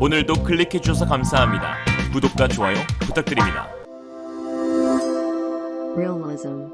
오늘도 클릭해주셔서 감사합니다. 구독과 좋아요 부탁드립니다.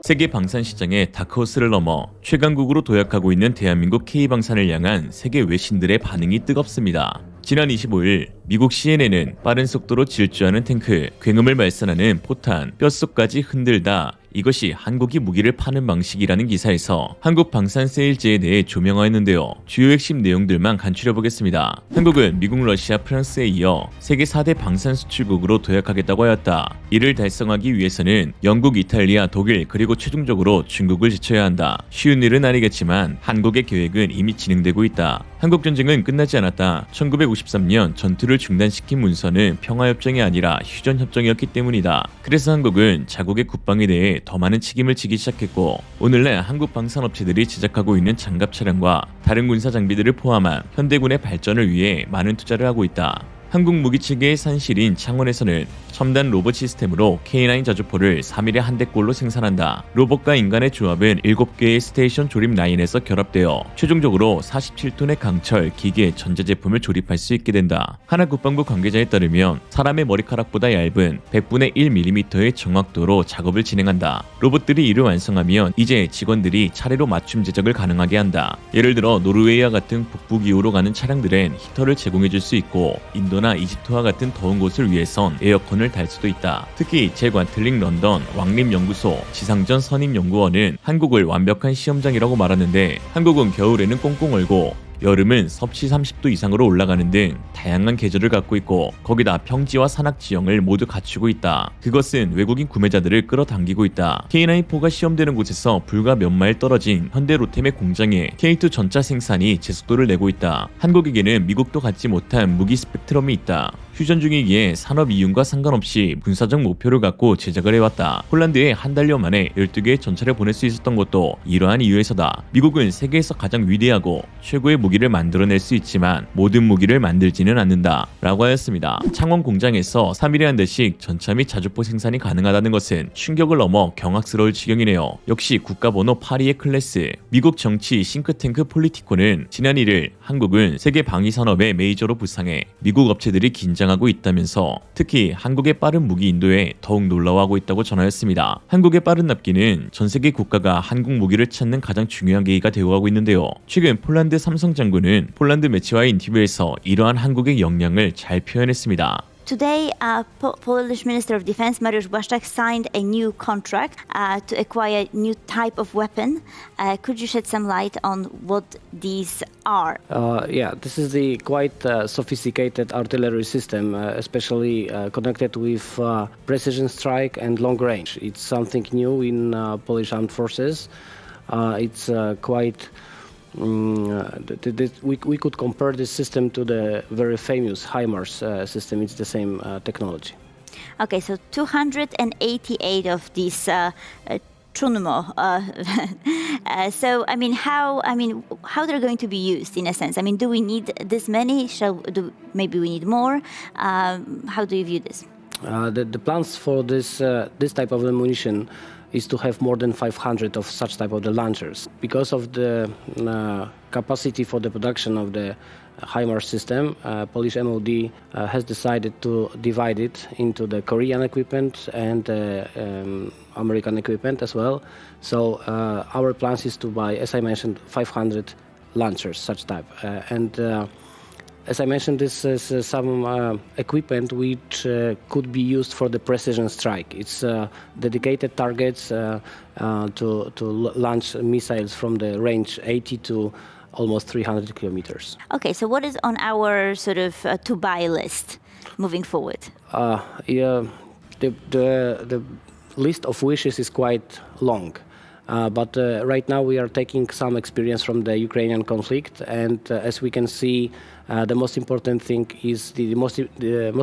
세계 방산 시장의 다크호스를 넘어 최강국으로 도약하고 있는 대한민국 K방산을 향한 세계 외신들의 반응이 뜨겁습니다. 지난 25일 미국 CNN은 빠른 속도로 질주하는 탱크, 굉음을 발산하는 포탄, 뼛속까지 흔들다, 이것이 한국이 무기를 파는 방식이라는 기사에서 한국 방산 세일즈에 대해 조명하였는데요. 주요 핵심 내용들만 간추려보겠습니다. 한국은 미국, 러시아, 프랑스에 이어 세계 4대 방산 수출국으로 도약하겠다고 하였다. 이를 달성하기 위해서는 영국, 이탈리아, 독일, 그리고 최종적으로 중국을 제쳐야 한다. 쉬운 일은 아니겠지만 한국의 계획은 이미 진행되고 있다. 한국전쟁은 끝나지 않았다. 1953년 전투를 중단시킨 문서는 평화협정이 아니라 휴전협정이었기 때문이다. 그래서 한국은 자국의 국방에 대해 더 많은 책임을 지기 시작했고, 오늘날 한국 방산업체들이 제작하고 있는 장갑 차량과 다른 군사 장비들을 포함한 현대군의 발전을 위해 많은 투자를 하고 있다. 한국 무기체계의 산실인 창원에서는 첨단 로봇 시스템으로 K9 자주포를 3일에 한 대꼴로 생산한다. 로봇과 인간의 조합은 7개의 스테이션 조립 라인에서 결합되어 최종적으로 47톤의 강철, 기계, 전자제품을 조립할 수 있게 된다. 하나 국방부 관계자에 따르면 사람의 머리카락보다 얇은 100분의 1mm의 정확도로 작업을 진행한다. 로봇들이 이를 완성하면 이제 직원들이 차례로 맞춤 제작을 가능하게 한다. 예를 들어 노르웨이와 같은 북부기후로 가는 차량들은 히터를 제공해줄 수 있고, 인도나 이집트와 같은 더운 곳을 위해선 에어컨을 달 수도 있다. 특히 제관틀링 런던 왕립연구소 지상전 선임연구원은 한국을 완벽한 시험장이라고 말하는데, 한국은 겨울에는 꽁꽁 얼고 여름은 섭씨 30도 이상으로 올라가는 등 다양한 계절을 갖고 있고, 거기다 평지와 산악 지형을 모두 갖추고 있다. 그것은 외국인 구매자들을 끌어당기고 있다. K9-4가 시험되는 곳에서 불과 몇 마일 떨어진 현대 로템의 공장에 K2 전차 생산이 제속도를 내고 있다. 한국에게는 미국도 갖지 못한 무기 스펙트럼이 있다. 휴전 중이기에 산업 이윤과 상관없이 군사적 목표를 갖고 제작을 해왔다. 폴란드에 한 달여 만에 12개의 전차를 보낼 수 있었던 것도 이러한 이유에서다. 미국은 세계에서 가장 위대하고 최고의 무기를 만들어낼 수 있지만 모든 무기를 만들지는 않는다 라고 하였습니다. 창원 공장에서 3일에 한 대씩 전차 및 자주포 생산이 가능하다는 것은 충격을 넘어 경악스러울 지경이네요. 역시 국가번호 8위의 클래스. 미국 정치 싱크탱크 폴리티코는 지난 1일 한국은 세계 방위산업의 메이저로 부상해 미국 업체들이 긴장하고 있다면서 특히 한국의 빠른 무기 인도에 더욱 놀라워하고 있다고 전하였습니다. 한국의 빠른 납기는 전 세계 국가가 한국 무기를 찾는 가장 중요한 계기가 되어가고 있는데요. 최근 폴란드 삼성 장군은 폴란드 매체와의 인터뷰에서 이러한 한국의 역량을 잘 표현했습니다. Today, Polish Minister of Defense Mariusz Błaszczak signed a new contract to acquire new type of weapon. Could you shed some light on what these are? This is the quite sophisticated artillery system, especially connected with precision strike and long range. It's something new in Polish armed forces. It's quite we could compare this system to the very famous HIMARS system. It's the same technology. Okay, so 288 of these Chunmo. So, how they're going to be used in a sense? Do we need this many? Maybe we need more? How do you view this? The plans for this type of ammunition is to have more than 500 of such type of the launchers. Because of the capacity for the production of the HIMARS system, Polish MOD has decided to divide it into the Korean equipment and American equipment as well. So our plans is to buy, as I mentioned, 500 launchers, such type. As I mentioned, this is some equipment which could be used for the precision strike. It's dedicated targets to launch missiles from the range 80 to almost 300 kilometers. Okay, so what is on our sort of to-buy list moving forward? The list of wishes is quite long. But right now we are taking some experience from the Ukrainian conflict, and as we can see, the most important thing is the most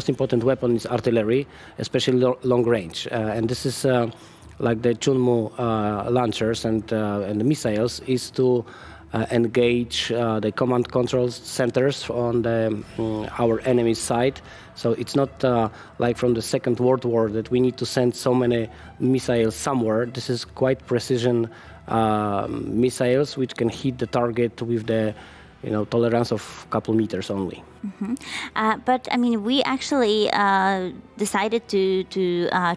important weapon is artillery, especially long range, and this is like the Chunmo launchers and the missiles is to engage the command control centers on our enemy's side. So it's not like from the Second World War that we need to send so many missiles somewhere. This is quite precision missiles which can hit the target with the tolerance of couple meters only. But I mean, we actually decided to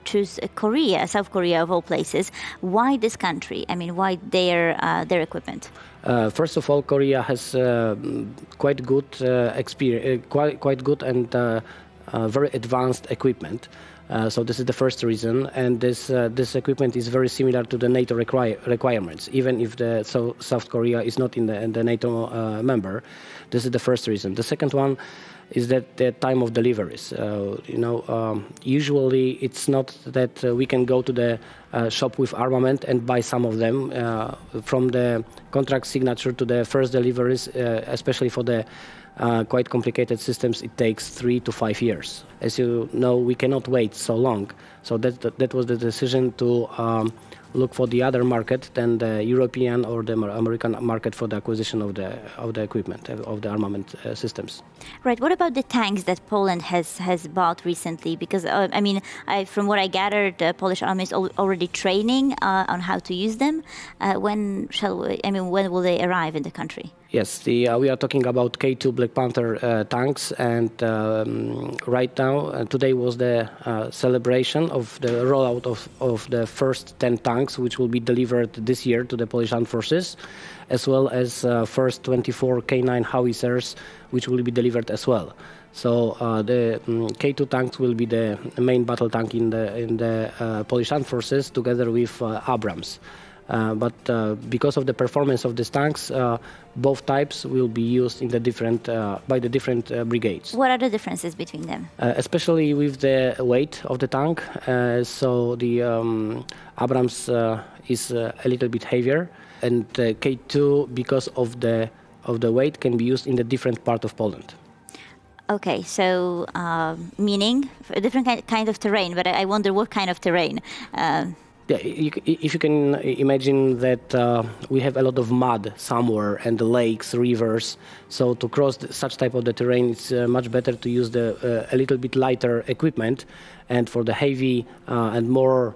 choose Korea, South Korea of all places. Why this country? I mean, why their equipment? First of all, Korea has quite good experience, quite good and very advanced equipment. So this is the first reason, and this equipment is very similar to the NATO requirements, even if South Korea is not in the NATO member. This is the first reason. The second one is that the time of deliveries. Usually it's not that we can go to the shop with armament and buy some of them. From the contract signature to the first deliveries, especially for the quite complicated systems, it takes 3 to 5 years. As you know, we cannot wait so long. So that was the decision to look for the other market than the European or the American market for the acquisition of the equipment, of the armament systems. Right. What about the tanks that Poland has bought recently? Because from what I gathered, the Polish army is already training on how to use them. When will they arrive in the country? Yes, we are talking about K2 Black Panther tanks, and right now, today was the celebration of the rollout of the first 10 tanks, which will be delivered this year to the Polish Armed Forces, as well as first 24 K9 howitzers, which will be delivered as well. So the K2 tanks will be the main battle tank in the Polish Armed Forces, together with Abrams. But because of the performance of these tanks, both types will be used in by the different brigades. What are the differences between them? Especially with the weight of the tank. So the Abrams is a little bit heavier, and K2, because of the weight, can be used in the different part of Poland. Okay, so meaning a different kind of terrain, but I wonder what kind of terrain. Yeah, if you can imagine that we have a lot of mud somewhere, and the lakes, rivers. So to cross such type of the terrain, it's much better to use a little bit lighter equipment. And for the heavy and more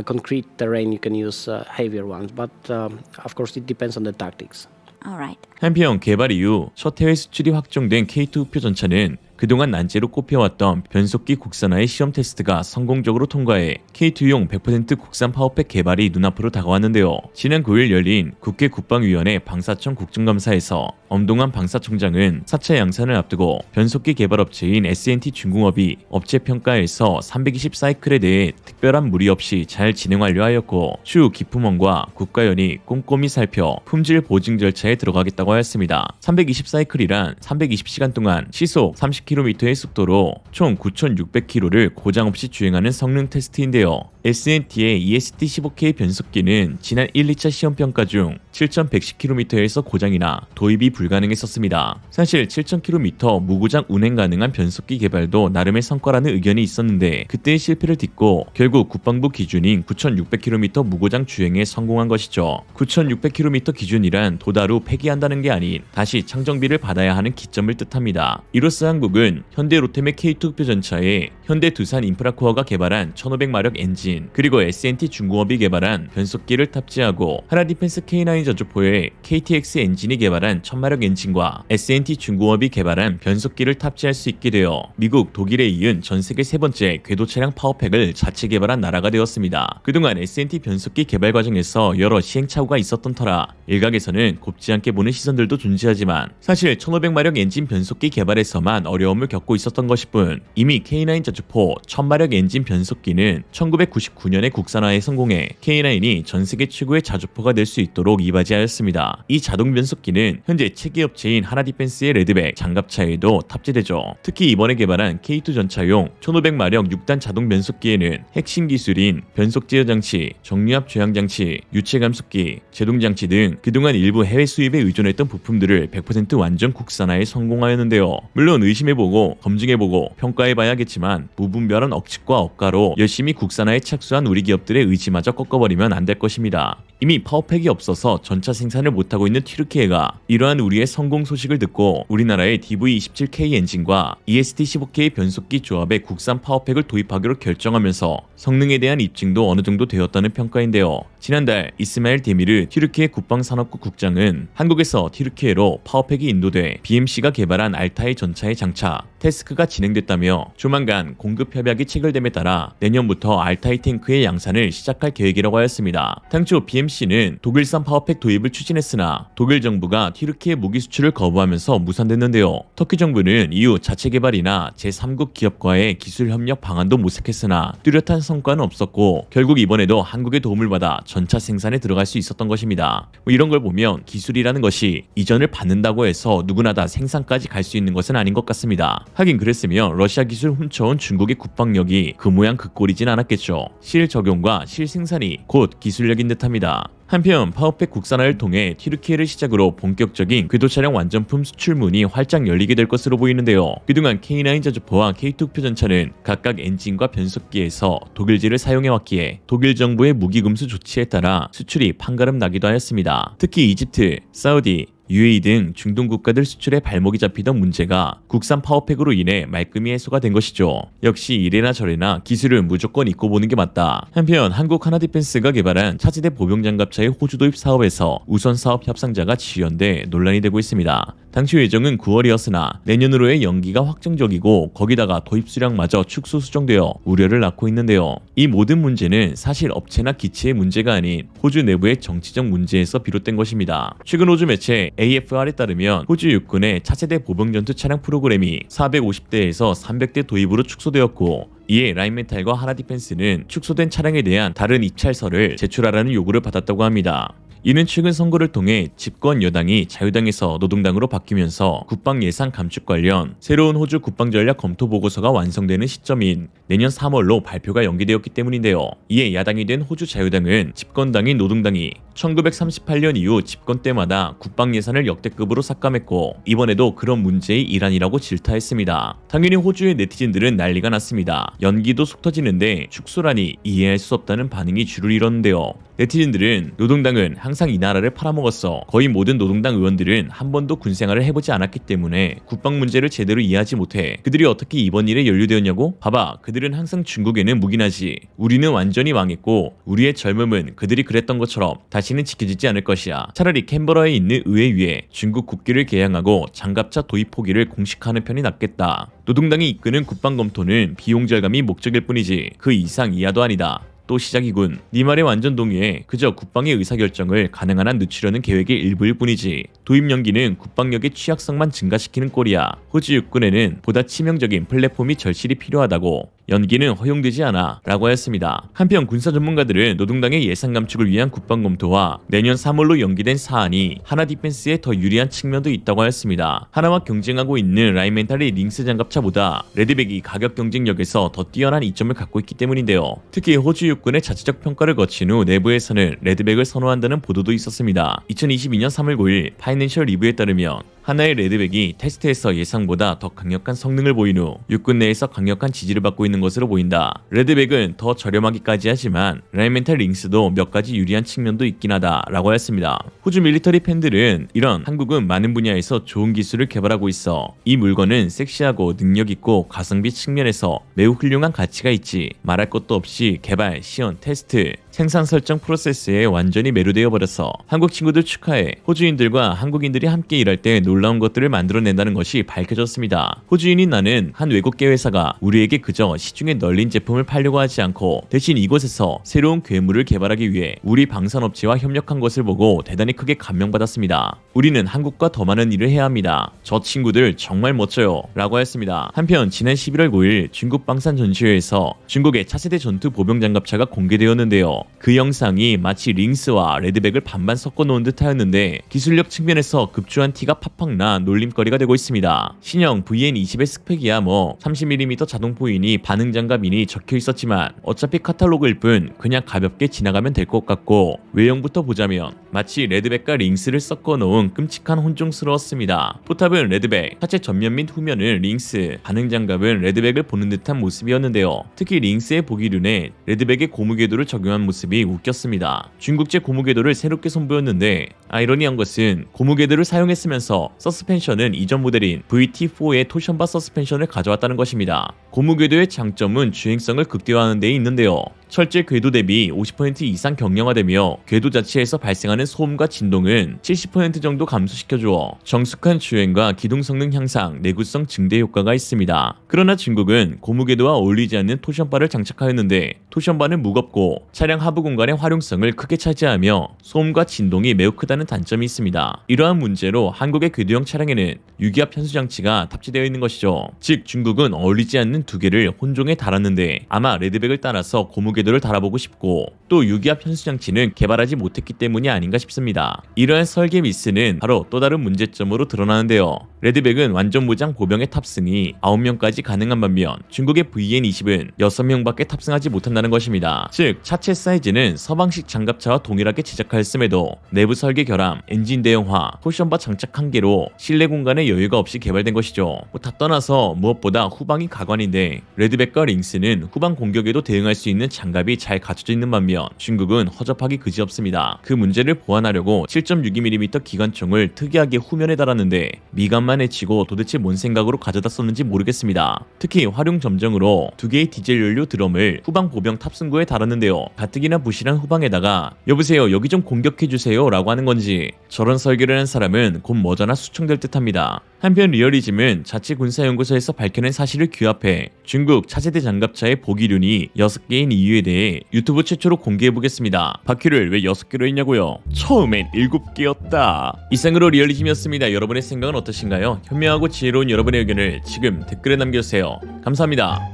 concrete terrain, you can use heavier ones. But of course, it depends on the tactics. All right. 한편 개발 이후 첫 해외 수출이 확정된 K2 우표 전차는 그동안 난제로 꼽혀왔던 변속기 국산화의 시험 테스트가 성공적으로 통과해 K2용 100% 국산 파워팩 개발이 눈앞으로 다가왔는데요. 지난 9일 열린 국회 국방위원회 방사청 국정감사에서 엄동환 방사청장은 4차 양산을 앞두고 변속기 개발업체인 S&T 중공업이 업체 평가에서 320 사이클에 대해 특별한 무리 없이 잘 진행하려 하였고, 추후 기품원과 국가연이 꼼꼼히 살펴 품질 보증 절차에 들어가겠다고 하였습니다. 320 사이클이란 320시간 동안 시속 30km의 속도로 총 9,600km를 고장 없이 주행하는 성능 테스트인데요. S&T의 EST-15K 변속기는 지난 1, 2차 시험평가 중 7,110km에서 고장이나 도입이 불가능했었습니다. 사실 7,000km 무고장 운행 가능한 변속기 개발도 나름의 성과라는 의견이 있었는데, 그때의 실패를 딛고 결국 국방부 기준인 9,600km 무고장 주행에 성공한 것이죠. 9,600km 기준이란 도다루 폐기한다는 게 아닌 다시 창정비를 받아야 하는 기점을 뜻합니다. 이로써 한국은 현대 로템의 K2 우표 전차에 현대 두산 인프라코어가 개발한 1,500마력 엔진, 그리고 S&T 중공업이 개발한 변속기를 탑재하고 하나디펜스 K9 저주포에 KTX 엔진이 개발한 1,000마력 엔진과 S&T 중공업이 개발한 변속기를 탑재할 수 있게 되어 미국, 독일에 이은 전 세계 세 번째 궤도 차량 파워팩을 자체 개발한 나라가 되었습니다. 그동안 S&T 변속기 개발 과정에서 여러 시행착오가 있었던 터라 일각에서는 곱지 않게 보는 시선들도 존재하지만, 사실 1,500마력 엔진 변속기 개발에서만 어려움을 겪고 있었던 것일 뿐, 이미 K9 저주포 1,000마력 엔진 변속기는 1999년에 국산화에 성공해 K9이 전 세계 최고의 자주포가 될 수 있도록 이바지하였습니다. 이 자동 변속기는 현재 체계 업체인 하나디펜스의 레드백 장갑차에도 탑재되죠. 특히 이번에 개발한 K2 전차용 1,500마력 6단 자동 변속기에는 핵심 기술인 변속 제어 장치, 정류압 저항 장치, 유체 감속기, 제동 장치 등 그동안 일부 해외 수입에 의존했던 부품들을 100% 완전 국산화에 성공하였는데요. 물론 의심해보고 검증해보고 평가해봐야겠지만 무분별한 억측과 억가로 열심히 국산화에 착수한 우리 기업들의 의지마저 꺾어버리면 안 될 것입니다. 이미 파워팩이 없어서 전차 생산을 못하고 있는 튀르키예가 이러한 우리의 성공 소식을 듣고 우리나라의 DV27K 엔진과 EST-15K 변속기 조합의 국산 파워팩을 도입하기로 결정하면서 성능에 대한 입증도 어느 정도 되었다는 평가인데요. 지난달 이스마일 데미르 튀르키예 국방산업국 국장은 한국에서 튀르키예로 파워팩이 인도돼 BMC가 개발한 알타이 전차의 장차, 테스크가 진행됐다며 조만간 공급 협약이 체결됨에 따라 내년부터 알타이 탱크의 양산을 시작할 계획이라고 하였습니다. 당초 BMC는 독일산 파워팩 도입을 추진했으나 독일 정부가 튀르키예 무기 수출을 거부하면서 무산됐는데요. 터키 정부는 이후 자체 개발이나 제3국 기업과의 기술 협력 방안도 모색했으나 뚜렷한 성과는 없었고 결국 이번에도 한국의 도움을 받아 전차 생산에 들어갈 수 있었던 것입니다. 이런 걸 보면 기술이라는 것이 이전을 받는다고 해서 누구나 다 생산까지 갈 수 있는 것은 아닌 것 같습니다. 하긴 그랬으면 러시아 기술 훔쳐온 중국의 국방력이 그 모양 그 꼴이진 않았겠죠. 실 적용과 실 생산이 곧 기술력인 듯합니다. 한편 파워팩 국산화를 통해 튀르키예를 시작으로 본격적인 궤도 차량 완전품 수출 문이 활짝 열리게 될 것으로 보이는데요. 그동안 K9 저주포와 K2 표전차는 각각 엔진과 변속기에서 독일제를 사용해왔기에 독일 정부의 무기 금수 조치에 따라 수출이 판가름 나기도 하였습니다. 특히 이집트, 사우디, UAE 등 중동 국가들 수출에 발목이 잡히던 문제가 국산 파워팩으로 인해 말끔히 해소가 된 것이죠. 역시 이래나 저래나 기술을 무조건 잊고 보는 게 맞다. 한편 한국 하나디펜스가 개발한 차세대 보병장갑차의 호주 도입 사업에서 우선 사업 협상자가 지연돼 논란이 되고 있습니다. 당시 예정은 9월이었으나 내년으로의 연기가 확정적이고 거기다가 도입 수량마저 축소 수정되어 우려를 낳고 있는데요. 이 모든 문제는 사실 업체나 기체의 문제가 아닌 호주 내부의 정치적 문제에서 비롯된 것입니다. 최근 호주 매체 AFR에 따르면 호주 육군의 차세대 보병 전투 차량 프로그램이 450대에서 300대 도입으로 축소되었고 이에 라인메탈과 하나디펜스는 축소된 차량에 대한 다른 입찰서를 제출하라는 요구를 받았다고 합니다. 이는 최근 선거를 통해 집권 여당이 자유당에서 노동당으로 바뀌면서 국방 예산 감축 관련 새로운 호주 국방 전략 검토 보고서가 완성되는 시점인 내년 3월로 발표가 연기되었기 때문인데요. 이에 야당이 된 호주 자유당은 집권당인 노동당이 1938년 이후 집권 때마다 국방 예산을 역대급으로 삭감했고 이번에도 그런 문제의 일환이라고 질타했습니다. 당연히 호주의 네티즌들은 난리가 났습니다. 연기도 속 터지는데 축소라니 이해할 수 없다는 반응이 주를 이뤘는데요. 네티즌들은 노동당은 항상 이 나라를 팔아먹었어. 거의 모든 노동당 의원들은 한 번도 군생활을 해보지 않았기 때문에 국방 문제를 제대로 이해하지 못해. 그들이 어떻게 이번 일에 연루되었냐고? 봐봐. 그들은 항상 중국에는 묵인하지. 우리는 완전히 망했고 우리의 젊음은 그들이 그랬던 것처럼 다시는 지켜지지 않을 것이야. 차라리 캔버라에 있는 의회 위에 중국 국기를 개양하고 장갑차 도입 포기를 공식화하는 편이 낫겠다. 노동당이 이끄는 국방 검토는 비용 절감이 목적일 뿐이지 그 이상 이하도 아니다. 또 시작이군. 네 말에 완전 동의해. 그저 국방의 의사결정을 가능한 한 늦추려는 계획의 일부일 뿐이지. 도입 연기는 국방력의 취약성만 증가시키는 꼴이야. 호주 육군에는 보다 치명적인 플랫폼이 절실히 필요하다고. 연기는 허용되지 않아 라고 하였습니다. 한편 군사 전문가들은 노동당의 예산 감축을 위한 국방 검토와 내년 3월로 연기된 사안이 하나디펜스에 더 유리한 측면도 있다고 하였습니다. 하나와 경쟁하고 있는 라인멘탈의 링스 장갑차보다 레드백이 가격 경쟁력에서 더 뛰어난 이점을 갖고 있기 때문인데요. 특히 호주 육군의 자체적 평가를 거친 후 내부에서는 레드백을 선호한다는 보도도 있었습니다. 2022년 3월 9일 파이낸셜 리뷰에 따르면 하나의 레드백이 테스트에서 예상보다 더 강력한 성능을 보인 후 육군 내에서 강력한 지지를 받고 있는 것으로 보인다. 레드백은 더 저렴하기까지 하지만 라인멘탈 링스도 몇 가지 유리한 측면도 있긴 하다 라고 했습니다. 호주 밀리터리 팬들은 이런 한국은 많은 분야에서 좋은 기술을 개발하고 있어. 이 물건은 섹시하고 능력있고 가성비 측면에서 매우 훌륭한 가치가 있지. 말할 것도 없이 개발, 시연, 테스트, 생산 설정 프로세스에 완전히 매료되어 버렸어. 한국 친구들 축하해. 호주인들과 한국인들이 함께 일할 때 놀라운 것들을 만들어낸다는 것이 밝혀졌습니다. 호주인인 나는 한 외국계 회사가 우리에게 그저 시중에 널린 제품을 팔려고 하지 않고 대신 이곳에서 새로운 괴물을 개발하기 위해 우리 방산업체와 협력한 것을 보고 대단히 크게 감명받았습니다. 우리는 한국과 더 많은 일을 해야 합니다. 저 친구들 정말 멋져요 라고 했습니다. 한편 지난 11월 9일 중국 방산 전시회에서 중국의 차세대 전투 보병장갑차가 공개되었는데요. 그 영상이 마치 링스와 레드백을 반반 섞어 놓은 듯 하였는데 기술력 측면에서 급조한 티가 팍팍 나 놀림거리가 되고 있습니다. 신형 VN20의 스펙이야 뭐 30mm 자동 포인이 반응 장갑이니 적혀 있었지만 어차피 카탈로그일 뿐 그냥 가볍게 지나가면 될 것 같고 외형부터 보자면 마치 레드백과 링스를 섞어 놓은 끔찍한 혼종스러웠습니다. 포탑은 레드백, 차체 전면 및 후면은 링스, 반응 장갑은 레드백을 보는 듯한 모습이었는데요. 특히 링스의 보기 눈에 레드백의 고무 궤도를 적용한 모습이 웃겼습니다. 중국제 고무 궤도를 새롭게 선보였는데 아이러니한 것은 고무 궤도를 사용했으면서 서스펜션은 이전 모델인 VT4의 토션바 서스펜션을 가져왔다는 것입니다. 고무 궤도의 장점은 주행성을 극대화하는 데 있는데요. 철제 궤도 대비 50% 이상 경량화되며 궤도 자체에서 발생하는 소음과 진동은 70% 정도 감소시켜주어 정숙한 주행과 기동 성능 향상, 내구성 증대 효과가 있습니다. 그러나 중국은 고무궤도와 어울리지 않는 토션바를 장착하였는데 토션바는 무겁고 차량 하부 공간의 활용성을 크게 차지하며 소음과 진동이 매우 크다는 단점이 있습니다. 이러한 문제로 한국의 궤도형 차량에는 유기압 현수 장치가 탑재되어 있는 것이죠. 즉 중국은 어울리지 않는 두 개를 혼종해 달았는데 아마 레드백을 따라서 고무궤도를 달아보고 싶고 또 유기압 현수 장치는 개발하지 못했기 때문이 아닌가 싶습니다. 이러한 설계 미스는 바로 또 다른 문제점으로 드러나는데요. 레드백은 완전 무장 보병의 탑승이 9명까지 가능한 반면 중국의 VN20은 6명밖에 탑승하지 못한다는 것입니다. 즉 차체 사이즈는 서방식 장갑차와 동일하게 제작하였음에도 내부 설계 결함, 엔진 대형화, 토션바 장착 한계로 실내 공간에 여유가 없이 개발된 것이죠. 다 떠나서 무엇보다 후방이 가관인데 레드백과 링스는 후방 공격에도 대응할 수 있는 장갑이 잘 갖춰져 있는 반면 중국은 허접하기 그지없습니다. 그 문제를 보완하려고 7.62mm 기관총을 특이하게 후면에 달았는데 미간만 해치고 도대체 뭔 생각으로 가져다 썼는지 모르겠습니다. 특히 활용 점정으로 두 개의 디젤 연료 드럼을 후방 보병 탑승구에 달았는데요. 가뜩이나 부실한 후방에다가 여보세요 여기 좀 공격해주세요 라고 하는 건지 저런 설계를 한 사람은 곧 머저나 수청될 듯합니다. 한편 리얼리즘은 자치군사연구소에서 밝혀낸 사실을 규합해 중국 차세대 장갑차의 보기륜이 6개인 이유에 대해 유튜브 최초로 공개해보겠습니다. 바퀴를 왜 6개로 했냐고요? 처음엔 7개였다. 이상으로 리얼리즘이었습니다. 여러분의 생각은 어떠신가요? 현명하고 지혜로운 여러분의 의견을 지금 댓글에 남겨주세요. 감사합니다.